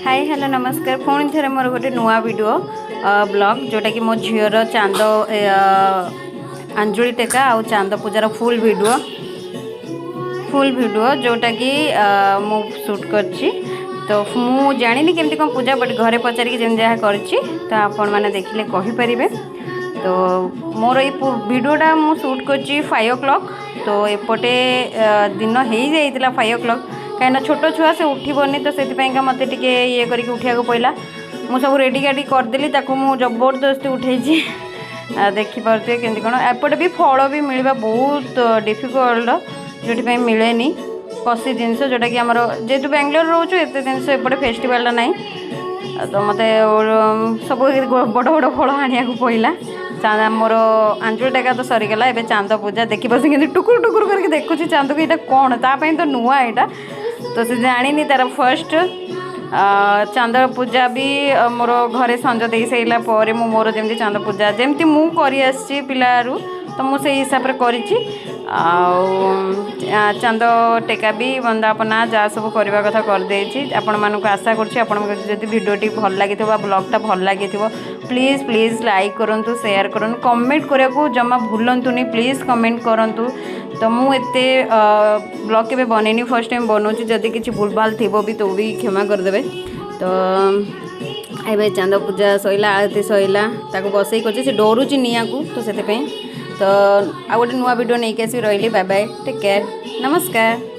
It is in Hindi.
हाय हेलो नमस्कार पुणी थे मोर गोटे नुआ वीडियो ब्लॉग जोटा कि मो झीर चांद अंजुली टेका आउ चांद पूजार फुल वीडियो जोटा कि मु शूट करची। तो मु जानी केमती कौन पूजा बट घरे पचारिक जमी जहाँ कर आपण मैंने देखिले कहींपर। तो मोर ये वीडियोटा मु शूट कर 5 o'clock। तो एपटे दिन हो जाता 5 o'clock कहीं छोट छुआ से उठबनी तो से मत ये करके उठा पड़ा। मुझे सब रेडी गाड़ी करदेली मुझे जबरदस्ती उठे देखिपे केमती कौन एपटे भी फल भी मिलवा बहुत डिफिकल्ट जो मिलेनी कषि जिनस जोटा कि आम जेहतु बेंगलोर रोचु एत जिन एपटे फेस्टिवल ना तो मत सब बड़ बड़ फल आनिया पड़ा। चांद मोर अंजुल टेका तो सरीगला एवं चांद पूजा देखी बस कि टुकुर टुकुर करके देखुची चांद को यहाँ कौन तापाई तो नुआ यहाँ तो से जानी तार फर्स्ट चांद पूजा भी मोर घरे संज दे सारा पर मोर जमी चांद पूजा जमती मुझे पिलारू तो मुझे हिसाब से करी चांद टेका भी वंदापना जहाँ सब करने कथा करदे आपण मानक आशा करुँच भिडियोटी भल लगी ब्लॉगटा भल लगी प्लीज़ प्लीज़ लाइक करूँ शेयर करूँ कमेंट करने को जमा भूलुनी प्लीज़ कमेंट करूँ। तो मुझे ब्लॉग के बनैनी फर्स्ट टाइम बनाऊँगी जदि किसी भूल भाल थी भी तो भी क्षमा करदे। तो ये चांद पूजा सैला आरती सैला बसई कर डरुची निया को तो से तो आ गोटे नुआ वीडियो नहीं आसी रही। बाय बाय टेक केयर नमस्कार।